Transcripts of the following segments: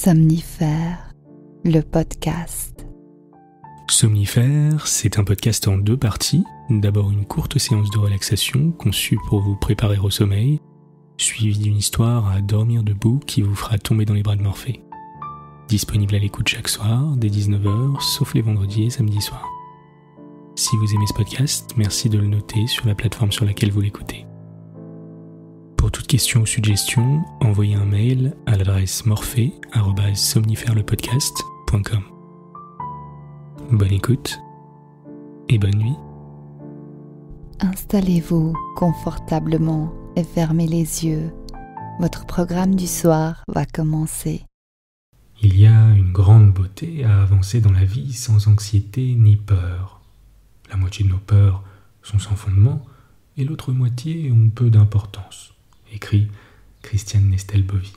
Somnifère, le podcast. Somnifère, c'est un podcast en 2 parties. D'abord une courte séance de relaxation conçue pour vous préparer au sommeil, suivie d'une histoire à dormir debout qui vous fera tomber dans les bras de Morphée. Disponible à l'écoute chaque soir, dès 19h, sauf les vendredis et samedis soirs. Si vous aimez ce podcast, merci de le noter sur la plateforme sur laquelle vous l'écoutez. Pour toute question ou suggestion, envoyez un mail à l'adresse morphée@somnifèrelepodcast.com. Bonne écoute et bonne nuit. Installez-vous confortablement et fermez les yeux. Votre programme du soir va commencer. Il y a une grande beauté à avancer dans la vie sans anxiété ni peur. La moitié de nos peurs sont sans fondement et l'autre moitié ont peu d'importance. Écrit Christiane Nestel-Bovy.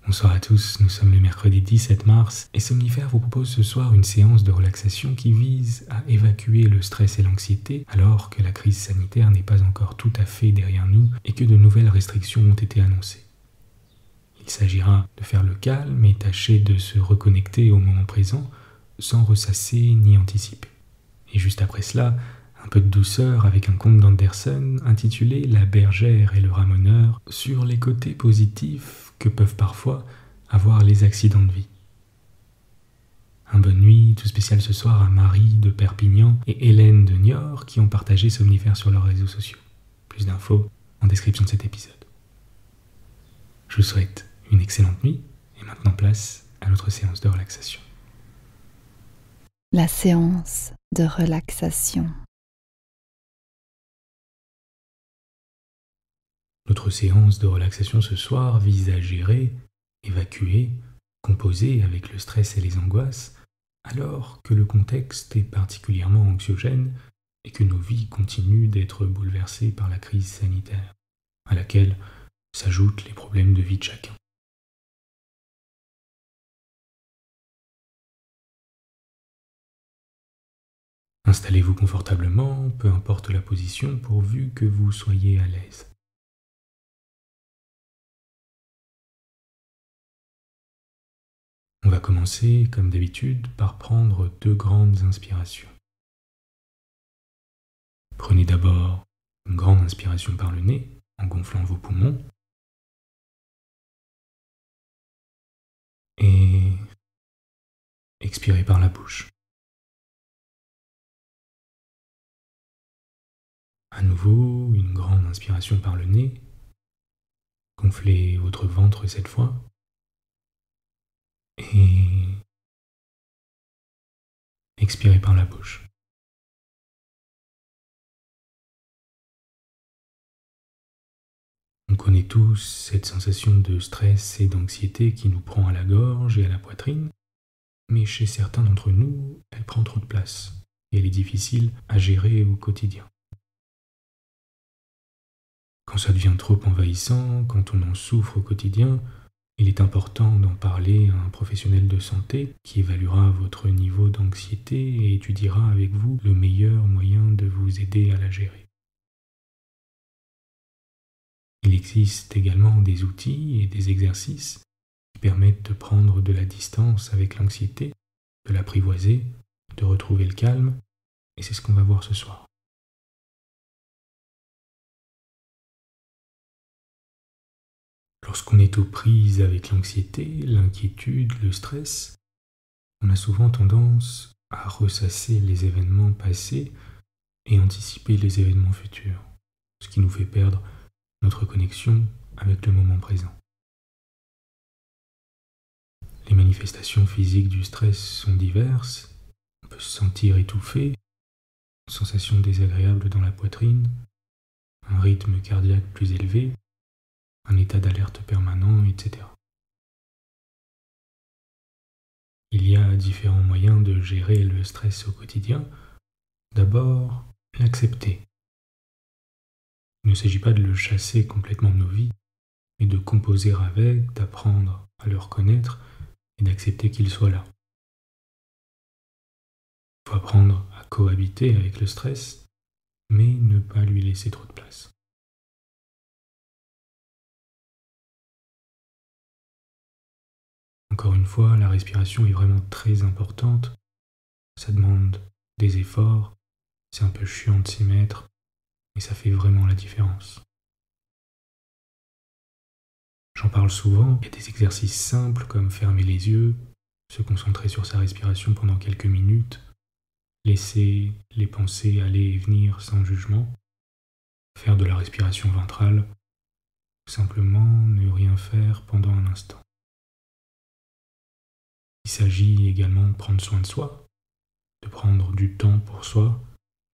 Bonsoir à tous, nous sommes le mercredi 17 mars et Somnifère vous propose ce soir une séance de relaxation qui vise à évacuer le stress et l'anxiété alors que la crise sanitaire n'est pas encore tout à fait derrière nous et que de nouvelles restrictions ont été annoncées. Il s'agira de faire le calme et tâcher de se reconnecter au moment présent sans ressasser ni anticiper. Et juste après cela, un peu de douceur avec un conte d'Andersen intitulé « La bergère et le ramoneur » sur les côtés positifs que peuvent parfois avoir les accidents de vie. Un bonne nuit tout spécial ce soir à Marie de Perpignan et Hélène de Niort qui ont partagé Somnifère sur leurs réseaux sociaux. Plus d'infos en description de cet épisode. Je vous souhaite une excellente nuit et maintenant place à notre séance de relaxation. La séance de relaxation. Notre séance de relaxation ce soir vise à gérer, évacuer, composer avec le stress et les angoisses, alors que le contexte est particulièrement anxiogène et que nos vies continuent d'être bouleversées par la crise sanitaire, à laquelle s'ajoutent les problèmes de vie de chacun. Installez-vous confortablement, peu importe la position, pourvu que vous soyez à l'aise. On va commencer, comme d'habitude, par prendre 2 grandes inspirations. Prenez d'abord une grande inspiration par le nez, en gonflant vos poumons, et expirez par la bouche. À nouveau, une grande inspiration par le nez, gonflez votre ventre cette fois, et expirez par la bouche. On connaît tous cette sensation de stress et d'anxiété qui nous prend à la gorge et à la poitrine, mais chez certains d'entre nous, elle prend trop de place et elle est difficile à gérer au quotidien. Quand ça devient trop envahissant, quand on en souffre au quotidien, il est important d'en parler à un professionnel de santé qui évaluera votre niveau d'anxiété et étudiera avec vous le meilleur moyen de vous aider à la gérer. Il existe également des outils et des exercices qui permettent de prendre de la distance avec l'anxiété, de l'apprivoiser, de retrouver le calme, et c'est ce qu'on va voir ce soir. Lorsqu'on est aux prises avec l'anxiété, l'inquiétude, le stress, on a souvent tendance à ressasser les événements passés et anticiper les événements futurs, ce qui nous fait perdre notre connexion avec le moment présent. Les manifestations physiques du stress sont diverses. On peut se sentir étouffé, une sensation désagréable dans la poitrine, un rythme cardiaque plus élevé, un état d'alerte permanent, etc. Il y a différents moyens de gérer le stress au quotidien. D'abord, l'accepter. Il ne s'agit pas de le chasser complètement de nos vies, mais de composer avec, d'apprendre à le reconnaître et d'accepter qu'il soit là. Il faut apprendre à cohabiter avec le stress, mais ne pas lui laisser trop de place. Encore une fois, la respiration est vraiment très importante. Ça demande des efforts, c'est un peu chiant de s'y mettre, mais ça fait vraiment la différence. J'en parle souvent, il y a des exercices simples comme fermer les yeux, se concentrer sur sa respiration pendant quelques minutes, laisser les pensées aller et venir sans jugement, faire de la respiration ventrale, ou simplement ne rien faire pendant un instant. Il s'agit également de prendre soin de soi, de prendre du temps pour soi,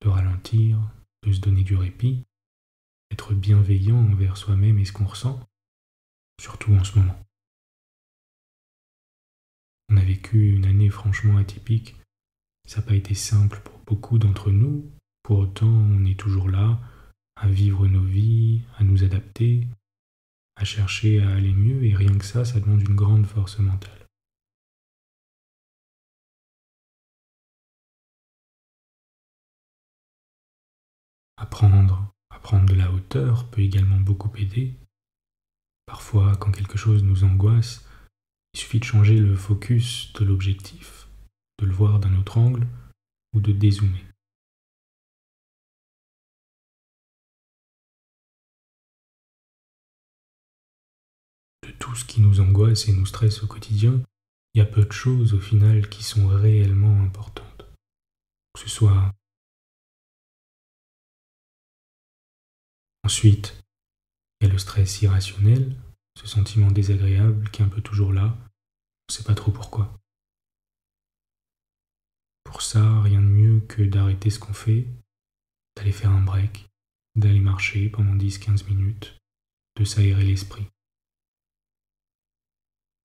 de ralentir, de se donner du répit, d'être bienveillant envers soi-même et ce qu'on ressent, surtout en ce moment. On a vécu une année franchement atypique, ça n'a pas été simple pour beaucoup d'entre nous, pour autant on est toujours là, à vivre nos vies, à nous adapter, à chercher à aller mieux, et rien que ça demande une grande force mentale. À prendre de la hauteur peut également beaucoup aider. Parfois, quand quelque chose nous angoisse, il suffit de changer le focus de l'objectif, de le voir d'un autre angle ou de dézoomer. De tout ce qui nous angoisse et nous stresse au quotidien, il y a peu de choses au final qui sont réellement importantes. Que ce soit ensuite, il y a le stress irrationnel, ce sentiment désagréable qui est un peu toujours là, on ne sait pas trop pourquoi. Pour ça, rien de mieux que d'arrêter ce qu'on fait, d'aller faire un break, d'aller marcher pendant 10-15 minutes, de s'aérer l'esprit.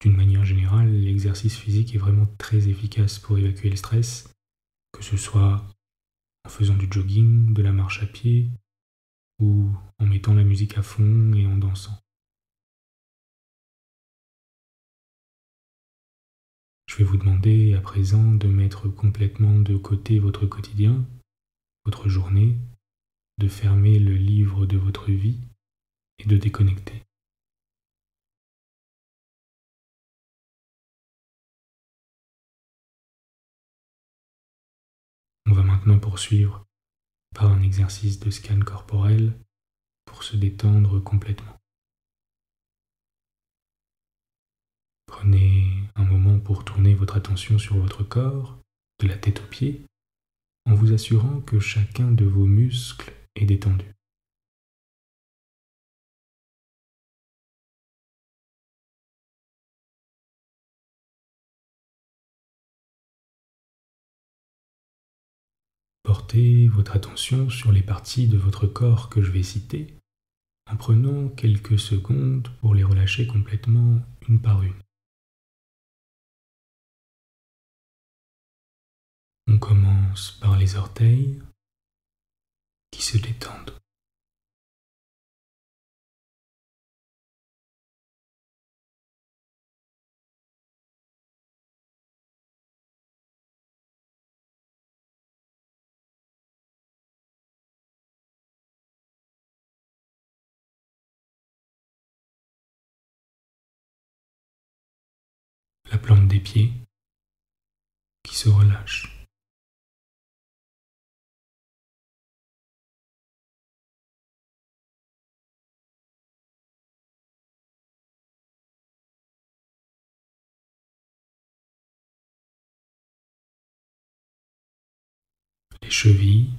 D'une manière générale, l'exercice physique est vraiment très efficace pour évacuer le stress, que ce soit en faisant du jogging, de la marche à pied, ou en mettant la musique à fond et en dansant. Je vais vous demander à présent de mettre complètement de côté votre quotidien, votre journée, de fermer le livre de votre vie et de déconnecter. On va maintenant poursuivre par un exercice de scan corporel pour se détendre complètement. Prenez un moment pour tourner votre attention sur votre corps, de la tête aux pieds, en vous assurant que chacun de vos muscles est détendu. Portez votre attention sur les parties de votre corps que je vais citer, en prenant quelques secondes pour les relâcher complètement une par une. On commence par les orteils qui se détendent. La plante des pieds qui se relâche. Les chevilles,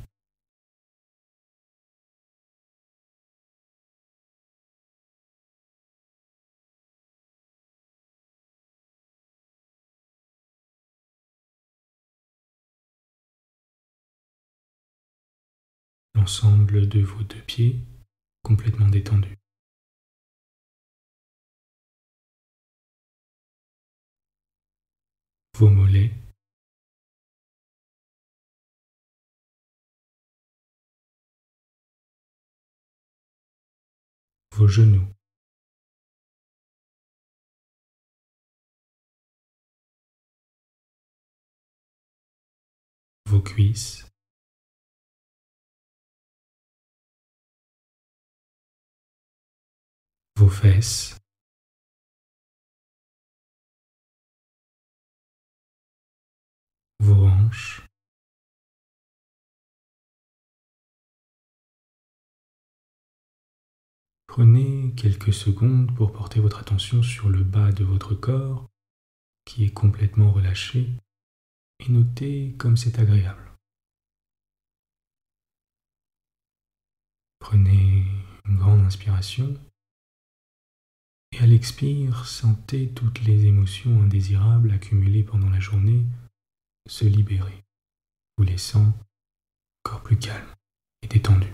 l'ensemble de vos deux pieds complètement détendus. Vos mollets, vos genoux, vos cuisses, vos fesses, vos hanches, prenez quelques secondes pour porter votre attention sur le bas de votre corps qui est complètement relâché et notez comme c'est agréable. Prenez une grande inspiration et à l'expire, sentez toutes les émotions indésirables accumulées pendant la journée se libérer, vous laissant encore plus calme et détendu.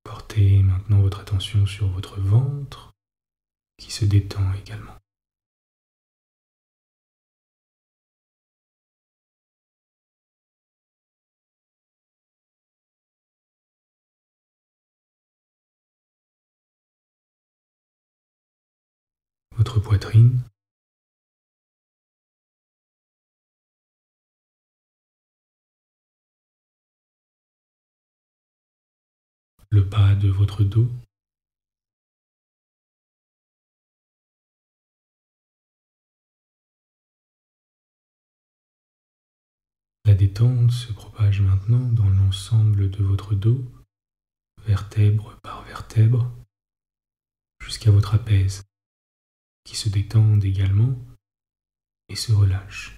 Portez maintenant votre attention sur votre ventre qui se détend également. Votre poitrine, le bas de votre dos, la détente se propage maintenant dans l'ensemble de votre dos, vertèbre par vertèbre, jusqu'à vos trapèzes, qui se détendent également et se relâchent.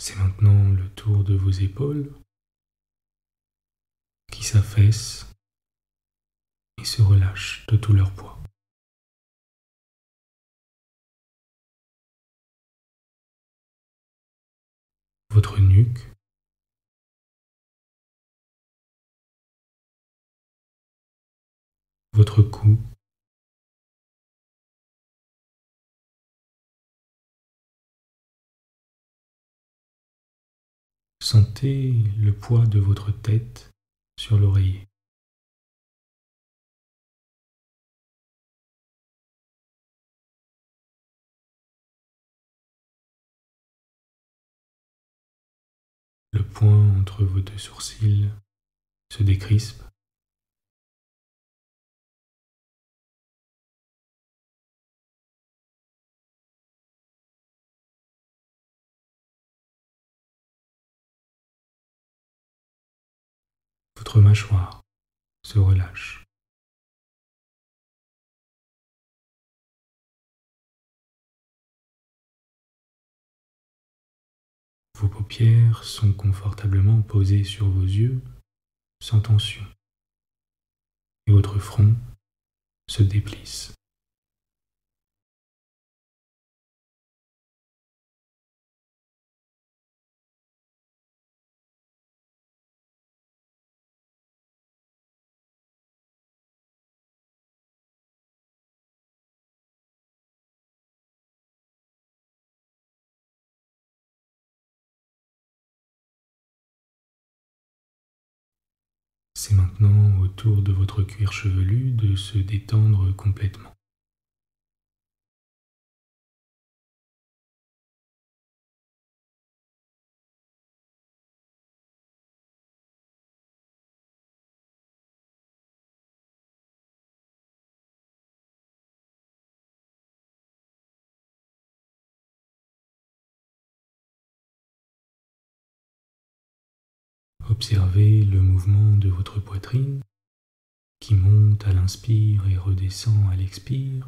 C'est maintenant le tour de vos épaules qui s'affaissent et se relâchent de tout leur poids. Votre nuque, votre cou, sentez le poids de votre tête sur l'oreiller. Le point entre vos deux sourcils se décrispe. Votre mâchoire se relâche. Vos paupières sont confortablement posées sur vos yeux, sans tension, et votre front se déplisse. C'est maintenant au tour de votre cuir chevelu de se détendre complètement. Observez le mouvement de votre poitrine qui monte à l'inspire et redescend à l'expire,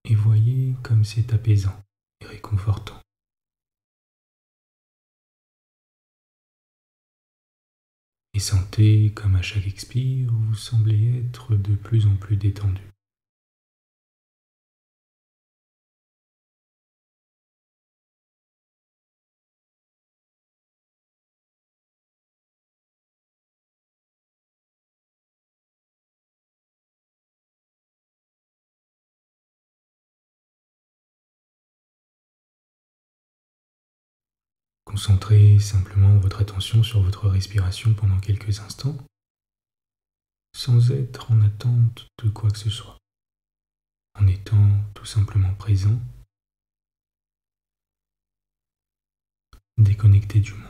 et voyez comme c'est apaisant et réconfortant. Et sentez comme à chaque expire, vous semblez être de plus en plus détendu. Concentrez simplement votre attention sur votre respiration pendant quelques instants, sans être en attente de quoi que ce soit, en étant tout simplement présent, déconnecté du monde.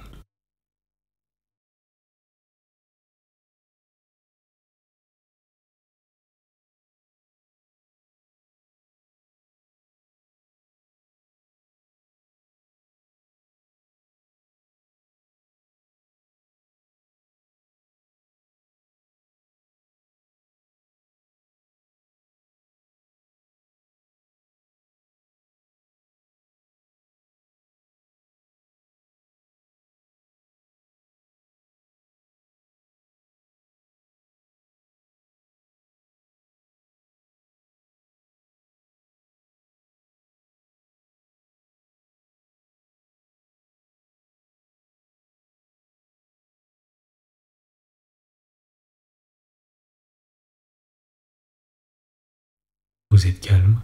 Vous êtes calme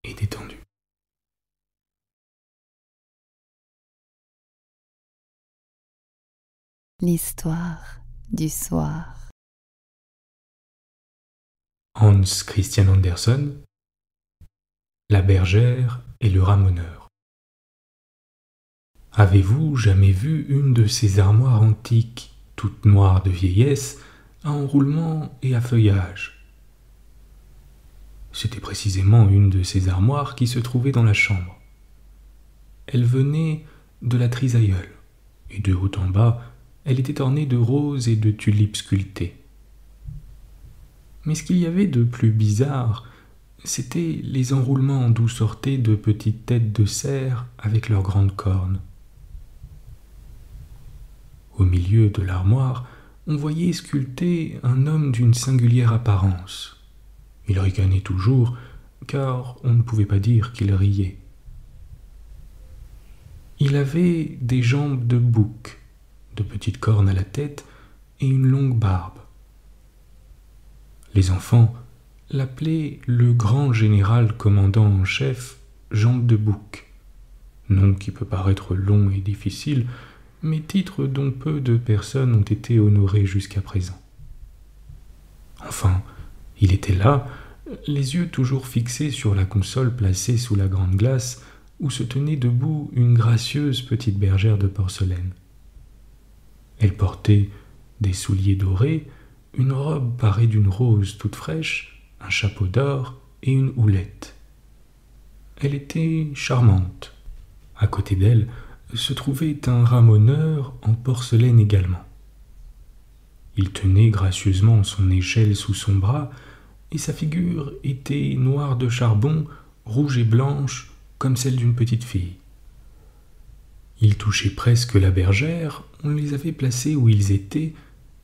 et détendu. L'histoire du soir. Hans Christian Andersen, La bergère et le ramoneur. Avez-vous jamais vu une de ces armoires antiques, toutes noires de vieillesse, à enroulement et à feuillage ? C'était précisément une de ces armoires qui se trouvait dans la chambre. Elle venait de la trisaïeule, et de haut en bas, elle était ornée de roses et de tulipes sculptées. Mais ce qu'il y avait de plus bizarre, c'étaient les enroulements d'où sortaient de petites têtes de cerf avec leurs grandes cornes. Au milieu de l'armoire, on voyait sculpté un homme d'une singulière apparence. Il ricanait toujours, car on ne pouvait pas dire qu'il riait. Il avait des jambes de bouc, de petites cornes à la tête et une longue barbe. Les enfants l'appelaient le grand général commandant en chef Jambes de Bouc, nom qui peut paraître long et difficile, mais titre dont peu de personnes ont été honorées jusqu'à présent. Enfin, il était là, les yeux toujours fixés sur la console placée sous la grande glace, où se tenait debout une gracieuse petite bergère de porcelaine. Elle portait des souliers dorés, une robe parée d'une rose toute fraîche, un chapeau d'or et une houlette. Elle était charmante. À côté d'elle se trouvait un ramoneur en porcelaine également. Il tenait gracieusement son échelle sous son bras, et sa figure était noire de charbon, rouge et blanche, comme celle d'une petite fille. Il touchait presque la bergère, on les avait placés où ils étaient,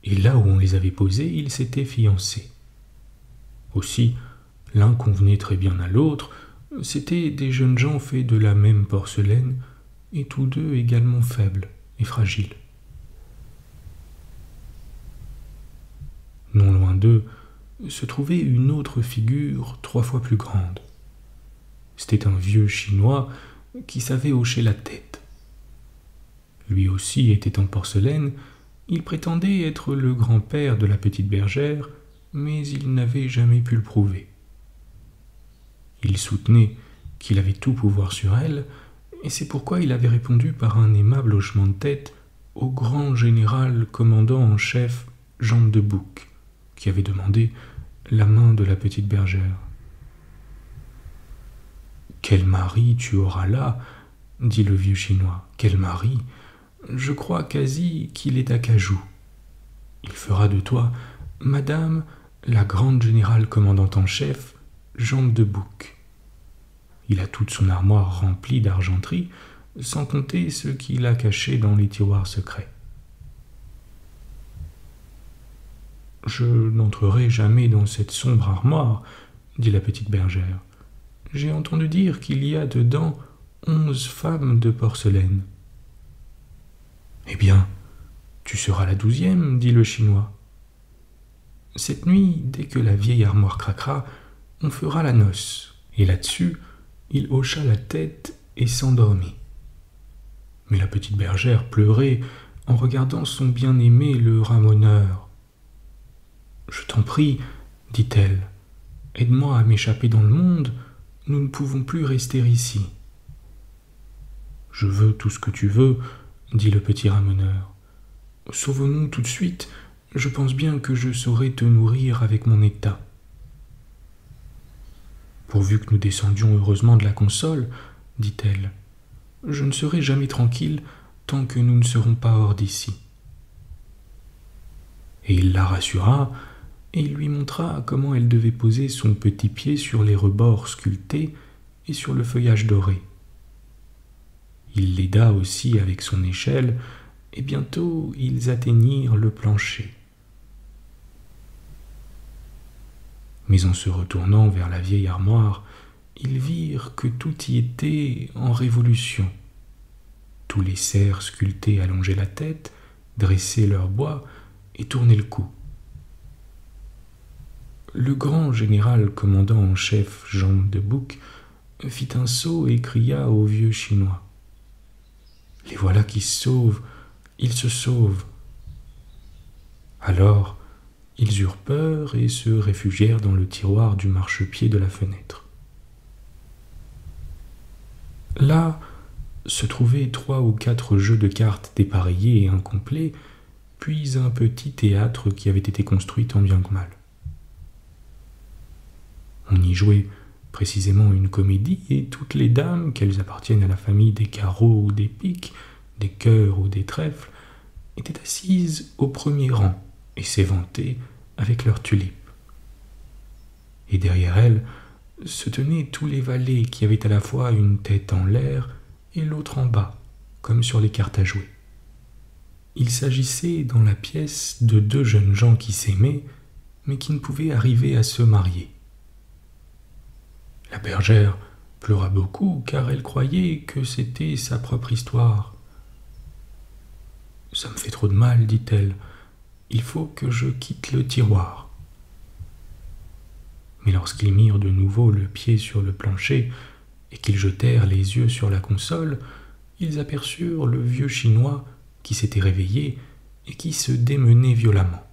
et là où on les avait posés, ils s'étaient fiancés. Aussi, l'un convenait très bien à l'autre, c'étaient des jeunes gens faits de la même porcelaine, et tous deux également faibles et fragiles. Non loin d'eux se trouvait une autre figure 3 fois plus grande. C'était un vieux Chinois qui savait hocher la tête. Lui aussi était en porcelaine, il prétendait être le grand-père de la petite bergère, mais il n'avait jamais pu le prouver. Il soutenait qu'il avait tout pouvoir sur elle, et c'est pourquoi il avait répondu par un aimable hochement de tête au grand général commandant en chef Jambes de Bouc, qui avait demandé la main de la petite bergère. « Quel mari tu auras là ?» dit le vieux Chinois. « Quel mari ? Je crois quasi qu'il est acajou. Il fera de toi, madame, la grande générale commandante en chef, Jambes de Bouc. Il a toute son armoire remplie d'argenterie, sans compter ce qu'il a caché dans les tiroirs secrets. « Je n'entrerai jamais dans cette sombre armoire, dit la petite bergère. J'ai entendu dire qu'il y a dedans 11 femmes de porcelaine. » Eh bien, tu seras la 12e, dit le Chinois. Cette nuit, dès que la vieille armoire craquera, on fera la noce. Et là-dessus, il hocha la tête et s'endormit. Mais la petite bergère pleurait en regardant son bien-aimé le ramoneur. « Je t'en prie, dit-elle, aide-moi à m'échapper dans le monde, nous ne pouvons plus rester ici. »« Je veux tout ce que tu veux, dit le petit ramoneur. Sauvons-nous tout de suite, je pense bien que je saurai te nourrir avec mon état. » Pourvu que nous descendions heureusement de la console, dit-elle, je ne serai jamais tranquille tant que nous ne serons pas hors d'ici. Et il la rassura, et il lui montra comment elle devait poser son petit pied sur les rebords sculptés et sur le feuillage doré. Il l'aida aussi avec son échelle, et bientôt ils atteignirent le plancher. Mais en se retournant vers la vieille armoire, ils virent que tout y était en révolution. Tous les cerfs sculptés allongeaient la tête, dressaient leur bois et tournaient le cou. Le grand général commandant en chef Jean de Bouc fit un saut et cria au vieux Chinois. « Les voilà qui se sauvent, ils se sauvent !» Alors, ils eurent peur et se réfugièrent dans le tiroir du marchepied de la fenêtre. Là se trouvaient 3 ou 4 jeux de cartes dépareillés et incomplets, puis un petit théâtre qui avait été construit tant bien que mal. On y jouait précisément une comédie, et toutes les dames, qu'elles appartiennent à la famille des carreaux ou des piques, des cœurs ou des trèfles, étaient assises au premier rang et s'éventaient avec leurs tulipes. Et derrière elles se tenaient tous les valets qui avaient à la fois une tête en l'air et l'autre en bas, comme sur les cartes à jouer. Il s'agissait dans la pièce de 2 jeunes gens qui s'aimaient, mais qui ne pouvaient arriver à se marier. La bergère pleura beaucoup, car elle croyait que c'était sa propre histoire. « Ça me fait trop de mal, dit-elle, il faut que je quitte le tiroir. » Mais lorsqu'ils mirent de nouveau le pied sur le plancher et qu'ils jetèrent les yeux sur la console, ils aperçurent le vieux Chinois qui s'était réveillé et qui se démenait violemment.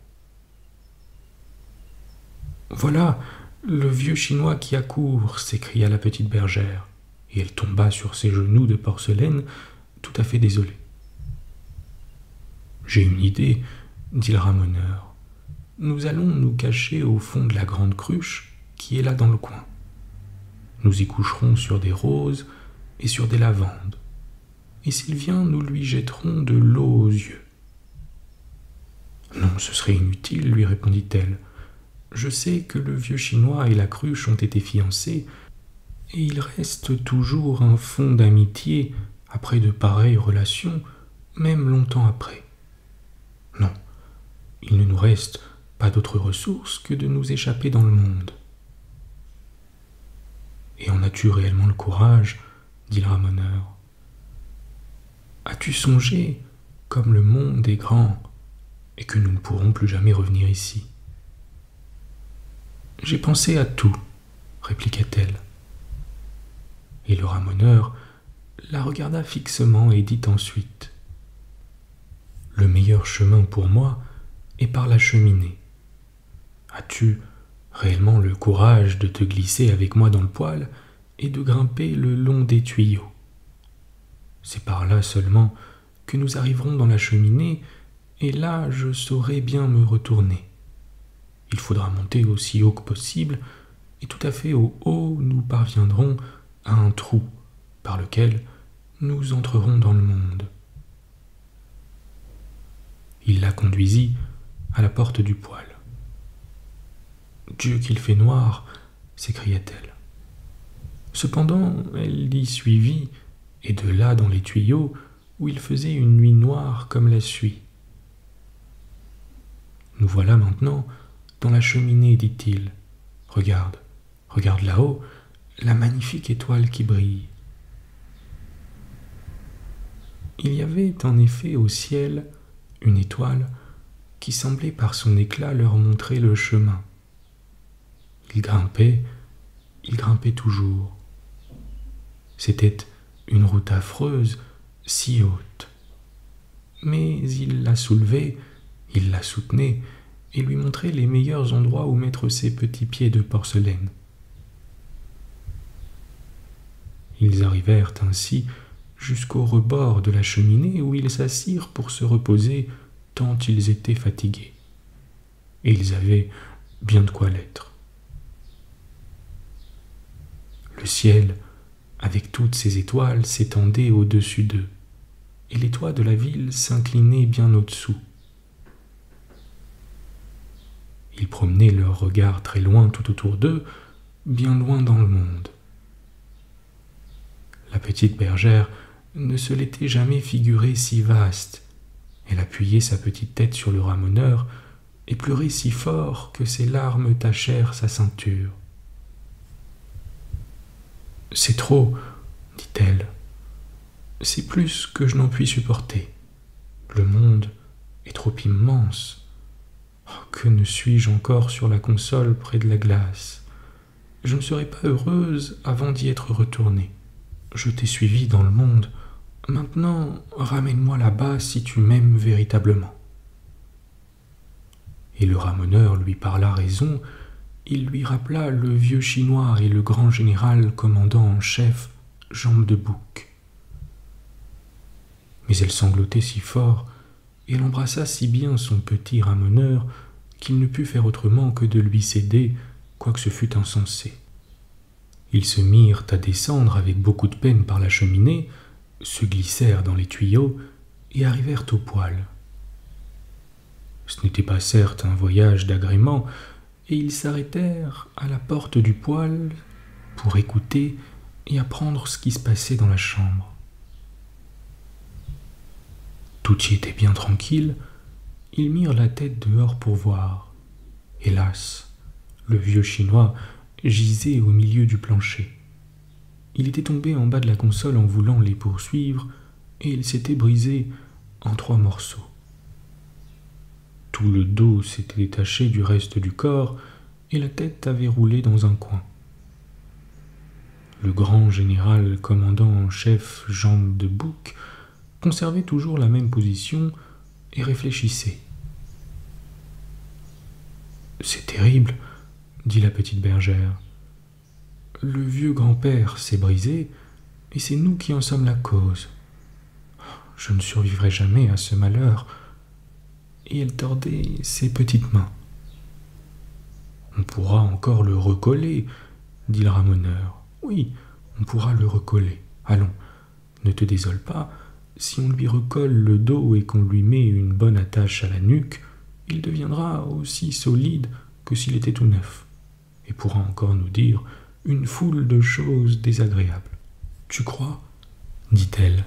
« Voilà le vieux Chinois qui accourt !» s'écria la petite bergère, et elle tomba sur ses genoux de porcelaine, tout à fait désolée. « J'ai une idée, dit le ramoneur. Nous allons nous cacher au fond de la grande cruche qui est là dans le coin. Nous y coucherons sur des roses et sur des lavandes, et s'il vient, nous lui jetterons de l'eau aux yeux. »« Non, ce serait inutile, lui répondit-elle. Je sais que le vieux Chinois et la cruche ont été fiancés, et il reste toujours un fond d'amitié après de pareilles relations, même longtemps après. Non, il ne nous reste pas d'autre ressource que de nous échapper dans le monde. »« Et en as-tu réellement le courage ?» dit le ramoneur. « As-tu songé comme le monde est grand et que nous ne pourrons plus jamais revenir ici ?»« J'ai pensé à tout, » répliqua-t-elle. Et le ramoneur la regarda fixement et dit ensuite : « Le meilleur chemin pour moi est par la cheminée. As-tu réellement le courage de te glisser avec moi dans le poêle et de grimper le long des tuyaux? C'est par là seulement que nous arriverons dans la cheminée, et là je saurai bien me retourner. Il faudra monter aussi haut que possible, et tout à fait au haut nous parviendrons à un trou par lequel nous entrerons dans le monde. » Il la conduisit à la porte du poêle. « Dieu qu'il fait noir !» s'écria-t-elle. Cependant, elle l'y suivit, et de là dans les tuyaux, où il faisait une nuit noire comme la suie. « Nous voilà maintenant dans la cheminée, dit-il. Regarde, regarde là-haut, la magnifique étoile qui brille. » Il y avait en effet au ciel une étoile qui semblait par son éclat leur montrer le chemin. Il grimpait toujours. C'était une route affreuse, si haute. Mais il la soulevait, il la soutenait, et lui montrait les meilleurs endroits où mettre ses petits pieds de porcelaine. Ils arrivèrent ainsi jusqu'au rebord de la cheminée où ils s'assirent pour se reposer tant ils étaient fatigués. Et ils avaient bien de quoi l'être. Le ciel, avec toutes ses étoiles, s'étendait au-dessus d'eux, et les toits de la ville s'inclinaient bien au-dessous. Ils promenaient leurs regards très loin tout autour d'eux, bien loin dans le monde. La petite bergère ne se l'était jamais figurée si vaste. Elle appuyait sa petite tête sur le ramoneur et pleurait si fort que ses larmes tachèrent sa ceinture. « C'est trop, dit-elle. C'est plus que je n'en puis supporter. Le monde est trop immense. Oh, que ne suis-je encore sur la console près de la glace? Je ne serai pas heureuse avant d'y être retournée. Je t'ai suivi dans le monde. Maintenant, ramène-moi là-bas si tu m'aimes véritablement. » Et le ramoneur lui parla raison. Il lui rappela le vieux Chinois et le grand général commandant en chef, Jambe de Bouc. Mais elle sanglotait si fort, et elle embrassa si bien son petit ramoneur qu'il ne put faire autrement que de lui céder, quoique ce fût insensé. Ils se mirent à descendre avec beaucoup de peine par la cheminée, se glissèrent dans les tuyaux et arrivèrent au poêle. Ce n'était pas certes un voyage d'agrément, et ils s'arrêtèrent à la porte du poêle pour écouter et apprendre ce qui se passait dans la chambre. Tout y était bien tranquille. Ils mirent la tête dehors pour voir. Hélas, le vieux Chinois gisait au milieu du plancher. Il était tombé en bas de la console en voulant les poursuivre, et il s'était brisé en 3 morceaux. Tout le dos s'était détaché du reste du corps, et la tête avait roulé dans un coin. Le grand général commandant en chef Jambe de Bouc conservait toujours la même position et réfléchissait. « C'est terrible, » dit la petite bergère. « Le vieux grand-père s'est brisé, et c'est nous qui en sommes la cause. Je ne survivrai jamais à ce malheur. » Et elle tordait ses petites mains. « On pourra encore le recoller, » dit le ramoneur. « Oui, on pourra le recoller. Allons, ne te désole pas. Si on lui recolle le dos et qu'on lui met une bonne attache à la nuque, il deviendra aussi solide que s'il était tout neuf, et pourra encore nous dire une foule de choses désagréables. Tu crois ?» dit-elle.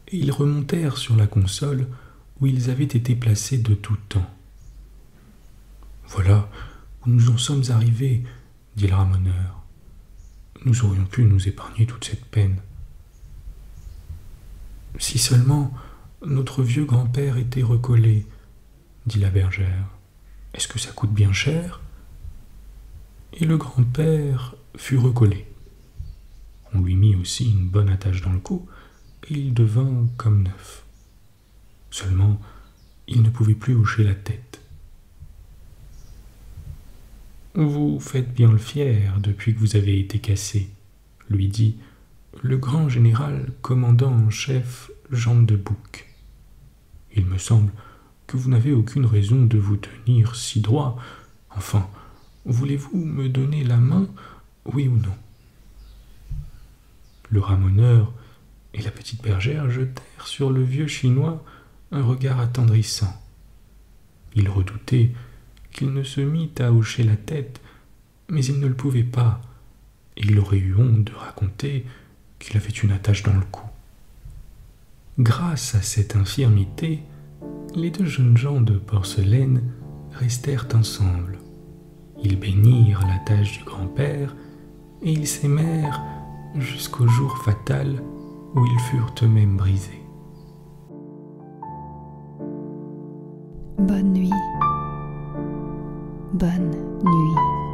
Et ils remontèrent sur la console où ils avaient été placés de tout temps. « Voilà où nous en sommes arrivés, » dit le ramoneur. « Nous aurions pu nous épargner toute cette peine. Si seulement notre vieux grand-père était recollé, » dit la bergère. « Est-ce que ça coûte bien cher ?» Et le grand-père fut recollé. On lui mit aussi une bonne attache dans le cou, et il devint comme neuf. Seulement, il ne pouvait plus hocher la tête. « Vous faites bien le fier depuis que vous avez été cassé, » lui dit le grand général commandant en chef Jambe de Bouc. « Il me semble que vous n'avez aucune raison de vous tenir si droit. Enfin, voulez-vous me donner la main, oui ou non ?» Le ramoneur et la petite bergère jetèrent sur le vieux Chinois un regard attendrissant. Il redoutait qu'il ne se mît à hocher la tête, mais il ne le pouvait pas, et il aurait eu honte de raconter qu'il avait une attache dans le cou. Grâce à cette infirmité, les 2 jeunes gens de porcelaine restèrent ensemble. Ils bénirent l'attache du grand-père, et ils s'aimèrent jusqu'au jour fatal où ils furent eux-mêmes brisés. Bonne nuit. Bonne nuit.